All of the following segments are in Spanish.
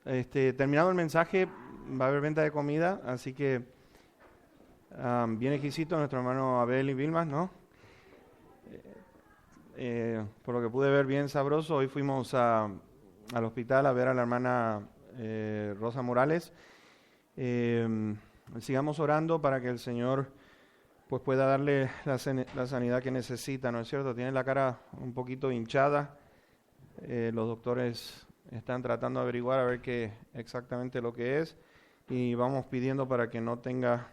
Terminado el mensaje, va a haber venta de comida, así que bien exquisito nuestro hermano Abel y Vilma, ¿no? Por lo que pude ver, bien sabroso. Hoy fuimos al hospital a ver a la hermana Rosa Morales. Sigamos orando para que el Señor pues pueda darle la sanidad que necesita, ¿no es cierto? Tiene la cara un poquito hinchada. Los doctores están tratando de averiguar a ver qué exactamente lo que es y vamos pidiendo para que no tenga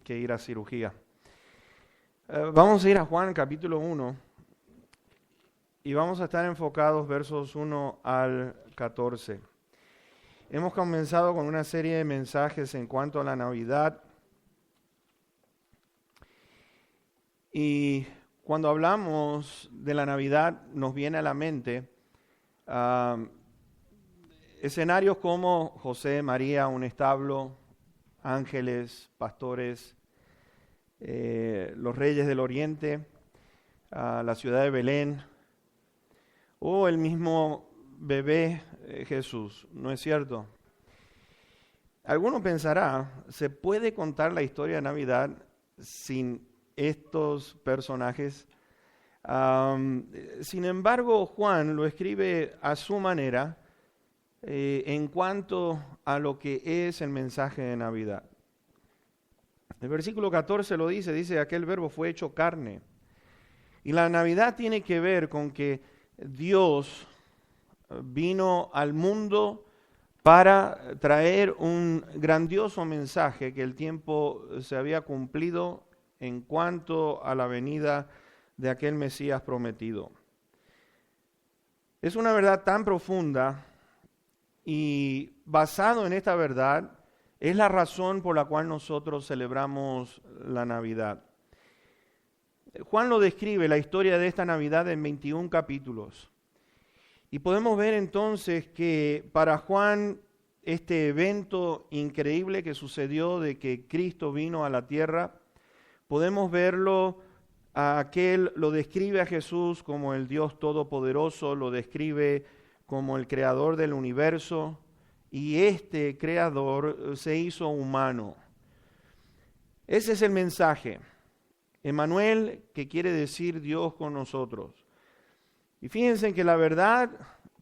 que ir a cirugía. Vamos a ir a Juan capítulo 1 y vamos a estar enfocados versos 1 al 14. Hemos comenzado con una serie de mensajes en cuanto a la Navidad y cuando hablamos de la Navidad nos viene a la mente escenarios como José, María, un establo, ángeles, pastores, los reyes del oriente, la ciudad de Belén, o el mismo bebé Jesús, ¿no es cierto? Alguno pensará, ¿se puede contar la historia de Navidad sin estos personajes? Sin embargo, Juan lo escribe a su manera en cuanto a lo que es el mensaje de Navidad. El versículo 14 lo dice, aquel verbo fue hecho carne. Y la Navidad tiene que ver con que Dios vino al mundo para traer un grandioso mensaje que el tiempo se había cumplido en cuanto a la venida de aquel Mesías prometido. Es una verdad tan profunda y basado en esta verdad es la razón por la cual nosotros celebramos la Navidad. Juan lo describe, la historia de esta Navidad, en 21 capítulos. Y podemos ver entonces que para Juan este evento increíble que sucedió de que Cristo vino a la tierra, podemos verlo, lo describe a Jesús como el Dios Todopoderoso, lo describe como el creador del universo, y este creador se hizo humano. Ese es el mensaje. Emmanuel, que quiere decir Dios con nosotros. Y fíjense que la verdad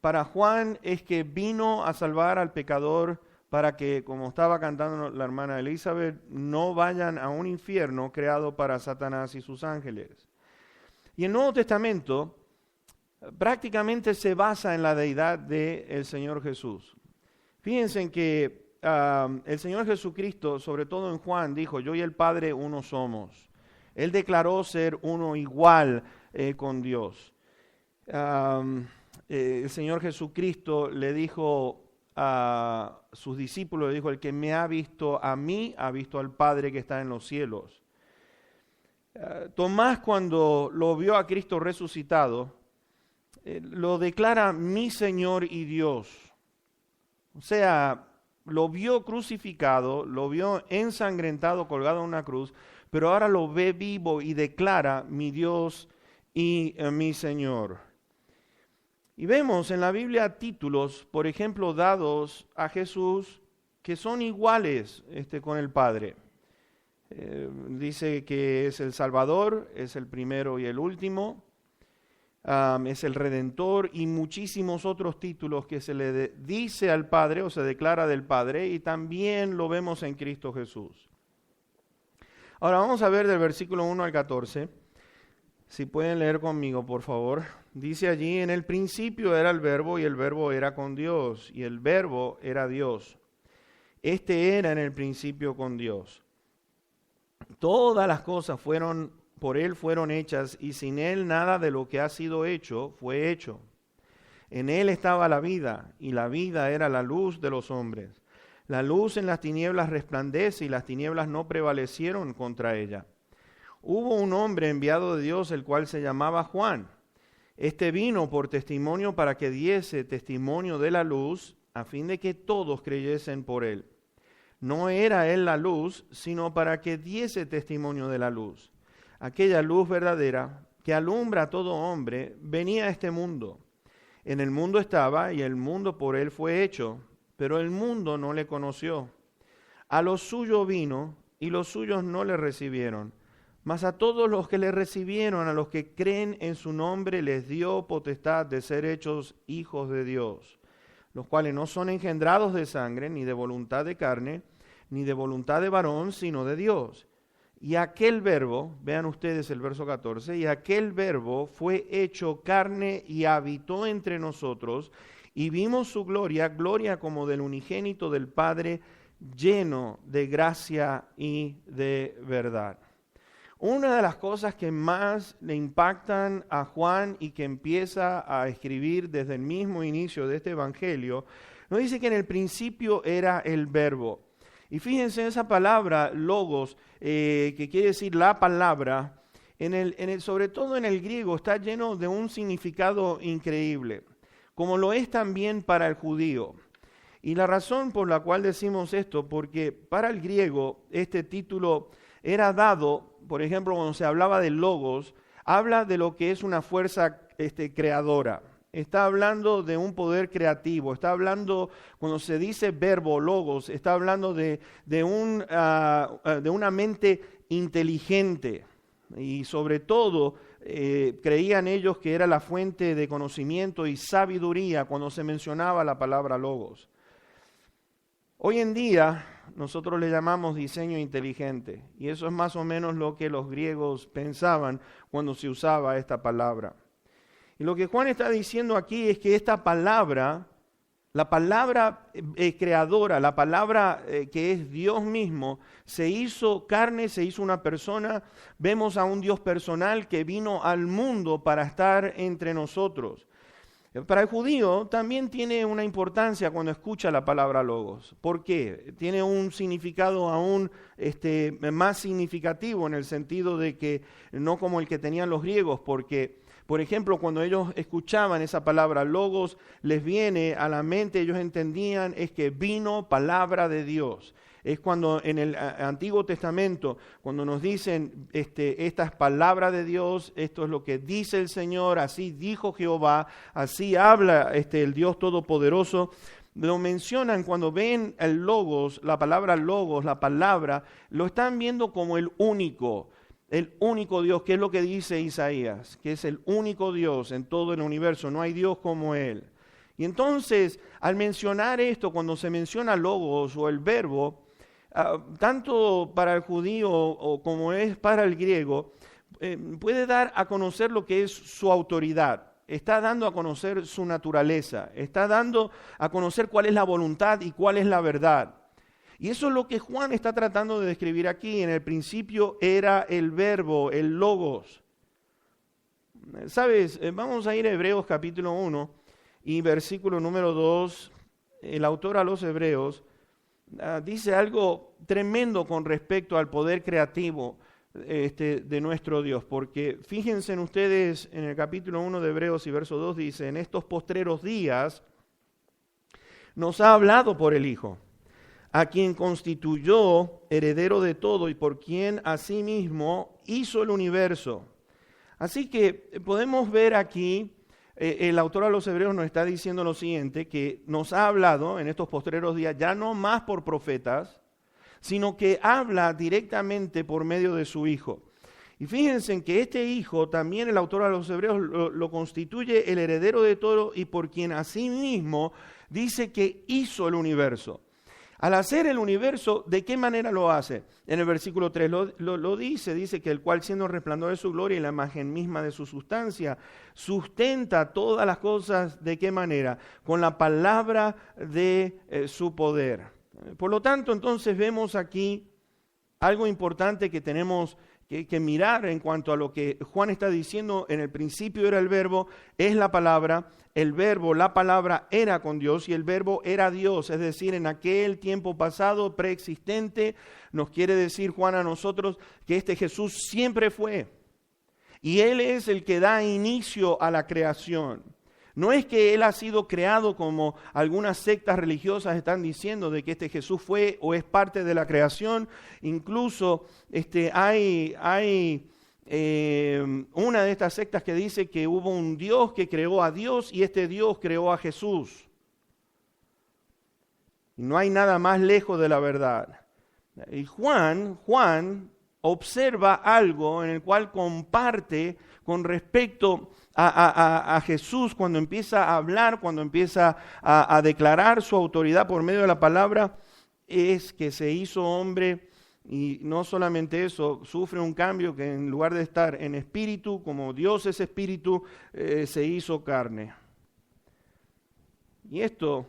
para Juan es que vino a salvar al pecador para que, como estaba cantando la hermana Elizabeth, no vayan a un infierno creado para Satanás y sus ángeles. Y el Nuevo Testamento prácticamente se basa en la deidad del Señor Jesús. Fíjense que el Señor Jesucristo, sobre todo en Juan, dijo, yo y el Padre uno somos. Él declaró ser uno igual con Dios. El Señor Jesucristo le dijo a sus discípulos, le dijo, el que me ha visto a mí, ha visto al Padre que está en los cielos. Tomás, cuando lo vio a Cristo resucitado, lo declara mi Señor y Dios. O sea, lo vio crucificado, lo vio ensangrentado, colgado en una cruz, pero ahora lo ve vivo y declara mi Dios y mi Señor. Y vemos en la Biblia títulos, por ejemplo, dados a Jesús que son iguales con el Padre. Dice que es el Salvador, es el primero y el último, es el Redentor y muchísimos otros títulos que se le dice al Padre o se declara del Padre, y también lo vemos en Cristo Jesús. Ahora vamos a ver del versículo 1 al 14, si pueden leer conmigo por favor. Dice allí, en el principio era el Verbo y el Verbo era con Dios y el Verbo era Dios. Este era en el principio con Dios. Todas las cosas por Él fueron hechas y sin Él nada de lo que ha sido hecho fue hecho. En Él estaba la vida y la vida era la luz de los hombres. La luz en las tinieblas resplandece y las tinieblas no prevalecieron contra ella. Hubo un hombre enviado de Dios, el cual se llamaba Juan. Este vino por testimonio para que diese testimonio de la luz, a fin de que todos creyesen por él. No era él la luz, sino para que diese testimonio de la luz. Aquella luz verdadera que alumbra a todo hombre venía a este mundo. En el mundo estaba y el mundo por él fue hecho, pero el mundo no le conoció. A lo suyo vino, y los suyos no le recibieron. Mas a todos los que le recibieron, a los que creen en su nombre, les dio potestad de ser hechos hijos de Dios, los cuales no son engendrados de sangre, ni de voluntad de carne, ni de voluntad de varón, sino de Dios. Y aquel verbo, vean ustedes el verso 14, y aquel verbo fue hecho carne y habitó entre nosotros, y vimos su gloria, gloria como del unigénito del Padre, lleno de gracia y de verdad. Una de las cosas que más le impactan a Juan y que empieza a escribir desde el mismo inicio de este evangelio, nos dice que en el principio era el verbo. Y fíjense en esa palabra, logos, que quiere decir la palabra, sobre todo en el griego, está lleno de un significado increíble, como lo es también para el judío. Y la razón por la cual decimos esto, porque para el griego este título era dado, por ejemplo, cuando se hablaba de logos, habla de lo que es una fuerza creadora. Está hablando de un poder creativo, está hablando, cuando se dice verbo, logos, está hablando de una mente inteligente. Y sobre todo, creían ellos que era la fuente de conocimiento y sabiduría cuando se mencionaba la palabra logos. Hoy en día nosotros le llamamos diseño inteligente, y eso es más o menos lo que los griegos pensaban cuando se usaba esta palabra. Y lo que Juan está diciendo aquí es que esta palabra, la palabra creadora, la palabra que es Dios mismo, se hizo carne, se hizo una persona. Vemos a un Dios personal que vino al mundo para estar entre nosotros. Para el judío también tiene una importancia cuando escucha la palabra logos. ¿Por qué? Tiene un significado aún más significativo en el sentido de que no como el que tenían los griegos, porque, por ejemplo, cuando ellos escuchaban esa palabra logos, les viene a la mente, ellos entendían, es que vino palabra de Dios. Es cuando en el Antiguo Testamento, cuando nos dicen estas palabras de Dios, esto es lo que dice el Señor, así dijo Jehová, así habla el Dios Todopoderoso, lo mencionan cuando ven el logos, la palabra, lo están viendo como el único Dios, que es lo que dice Isaías, que es el único Dios en todo el universo, no hay Dios como Él. Y entonces, al mencionar esto, cuando se menciona logos o el verbo, tanto para el judío como es para el griego, puede dar a conocer lo que es su autoridad. Está dando a conocer su naturaleza. Está dando a conocer cuál es la voluntad y cuál es la verdad. Y eso es lo que Juan está tratando de describir aquí. En el principio era el verbo, el logos. ¿Sabes? Vamos a ir a Hebreos capítulo 1 y versículo número 2. El autor a los Hebreos dice algo tremendo con respecto al poder creativo de nuestro Dios, porque fíjense en ustedes en el capítulo 1 de Hebreos y verso 2 dice, en estos postreros días nos ha hablado por el Hijo, a quien constituyó heredero de todo y por quien asimismo hizo el universo. Así que podemos ver aquí, el autor a los Hebreos nos está diciendo lo siguiente, que nos ha hablado en estos postreros días, ya no más por profetas, sino que habla directamente por medio de su Hijo. Y fíjense en que este Hijo, también el autor a los Hebreos lo constituye el heredero de todo y por quien asimismo dice que hizo el universo. Al hacer el universo, ¿de qué manera lo hace? En el versículo 3 lo dice que el cual siendo el resplandor de su gloria y la imagen misma de su sustancia, sustenta todas las cosas, ¿de qué manera? Con la palabra de su poder. Por lo tanto, entonces vemos aquí algo importante que tenemos que mirar en cuanto a lo que Juan está diciendo. En el principio era el verbo, es la palabra, el verbo, la palabra era con Dios y el verbo era Dios, es decir, en aquel tiempo pasado, preexistente, nos quiere decir Juan a nosotros que este Jesús siempre fue y Él es el que da inicio a la creación. No es que Él ha sido creado como algunas sectas religiosas están diciendo de que este Jesús fue o es parte de la creación. Incluso hay una de estas sectas que dice que hubo un Dios que creó a Dios y este Dios creó a Jesús. No hay nada más lejos de la verdad. Y Juan observa algo en el cual comparte con respecto a Jesús cuando empieza a hablar, cuando empieza a declarar su autoridad por medio de la palabra, es que se hizo hombre. Y no solamente eso, sufre un cambio que en lugar de estar en espíritu, como Dios es espíritu, se hizo carne. Y esto,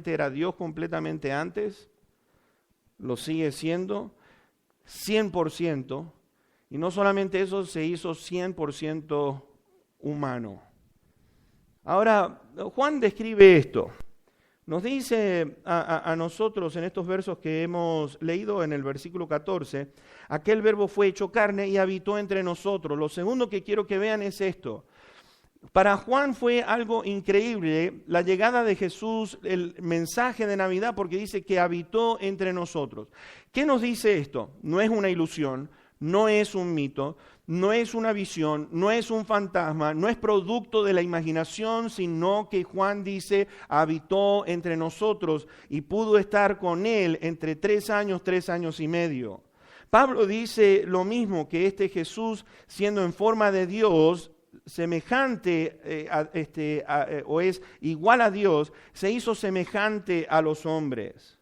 era Dios completamente antes, lo sigue siendo, 100%, y no solamente eso, se hizo 100% humano. Ahora, Juan describe esto. Nos dice a nosotros en estos versos que hemos leído en el versículo 14, aquel verbo fue hecho carne y habitó entre nosotros. Lo segundo que quiero que vean es esto. Para Juan fue algo increíble la llegada de Jesús, el mensaje de Navidad, porque dice que habitó entre nosotros. ¿Qué nos dice esto? No es una ilusión, no es un mito, no es una visión, no es un fantasma, no es producto de la imaginación, sino que Juan dice, habitó entre nosotros y pudo estar con él entre 3 años y medio. Pablo dice lo mismo, que este Jesús, siendo en forma de Dios, semejante o es igual a Dios, se hizo semejante a los hombres.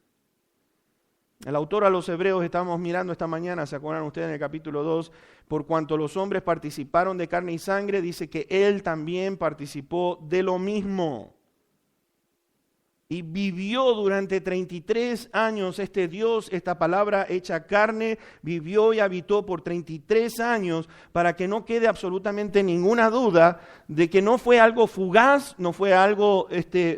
El autor a los Hebreos, estamos mirando esta mañana, ¿se acuerdan ustedes en el capítulo 2? Por cuanto los hombres participaron de carne y sangre, dice que Él también participó de lo mismo. Y vivió durante 33 años este Dios, esta palabra hecha carne, vivió y habitó por 33 años para que no quede absolutamente ninguna duda de que no fue algo fugaz, no fue algo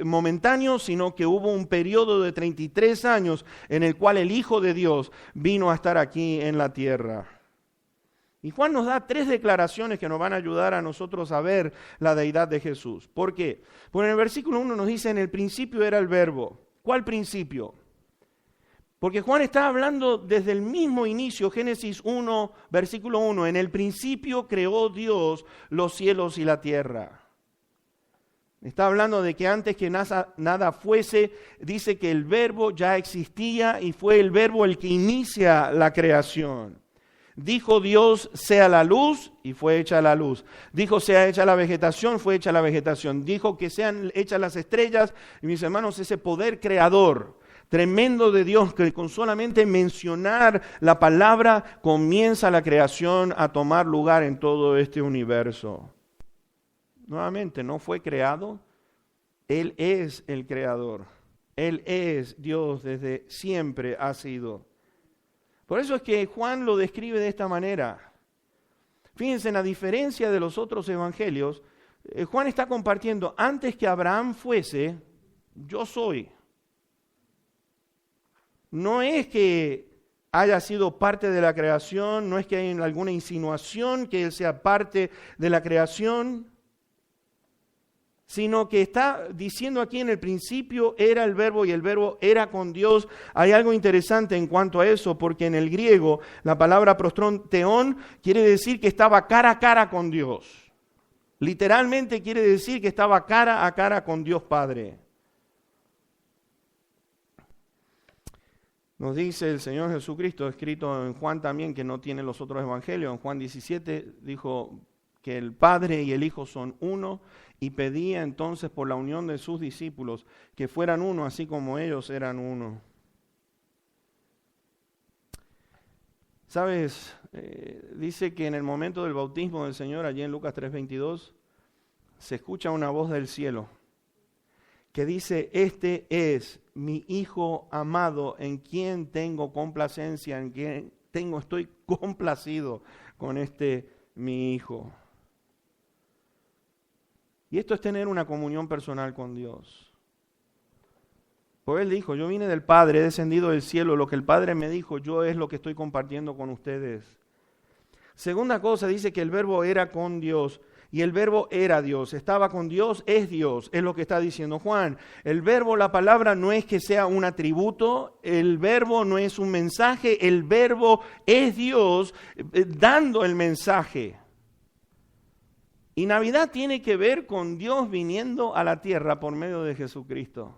momentáneo, sino que hubo un periodo de 33 años en el cual el Hijo de Dios vino a estar aquí en la tierra. Y Juan nos da 3 declaraciones que nos van a ayudar a nosotros a ver la deidad de Jesús. ¿Por qué? Porque en el versículo 1 nos dice, en el principio era el verbo. ¿Cuál principio? Porque Juan está hablando desde el mismo inicio, Génesis 1, versículo 1, en el principio creó Dios los cielos y la tierra. Está hablando de que antes que nada fuese, dice que el verbo ya existía y fue el verbo el que inicia la creación. Dijo Dios, sea la luz, y fue hecha la luz. Dijo, sea hecha la vegetación, fue hecha la vegetación. Dijo que sean hechas las estrellas. Y mis hermanos, ese poder creador tremendo de Dios, que con solamente mencionar la palabra comienza la creación a tomar lugar en todo este universo. Nuevamente, no fue creado, Él es el creador. Él es Dios, desde siempre ha sido. Por eso es que Juan lo describe de esta manera. Fíjense, a diferencia de los otros evangelios, Juan está compartiendo, antes que Abraham fuese, yo soy. No es que haya sido parte de la creación, no es que haya alguna insinuación que él sea parte de la creación, sino que está diciendo aquí en el principio era el verbo y el verbo era con Dios. Hay algo interesante en cuanto a eso, porque en el griego la palabra prostrón teón quiere decir que estaba cara a cara con Dios. Literalmente quiere decir que estaba cara a cara con Dios Padre. Nos dice el Señor Jesucristo, escrito en Juan también, que no tiene los otros evangelios. En Juan 17 dijo que el Padre y el Hijo son uno, y pedía entonces por la unión de sus discípulos que fueran uno, así como ellos eran uno. ¿Sabes? Dice que en el momento del bautismo del Señor, allí en Lucas 3:22, se escucha una voz del cielo que dice, este es mi Hijo amado, en quien tengo complacencia, en quien estoy complacido con mi Hijo. Y esto es tener una comunión personal con Dios. Pues Él dijo, yo vine del Padre, he descendido del cielo, lo que el Padre me dijo, yo es lo que estoy compartiendo con ustedes. Segunda cosa, dice que el verbo era con Dios y el verbo era Dios. Estaba con Dios, es lo que está diciendo Juan. El verbo, la palabra, no es que sea un atributo, el verbo no es un mensaje, el verbo es Dios dando el mensaje. Y Navidad tiene que ver con Dios viniendo a la tierra por medio de Jesucristo.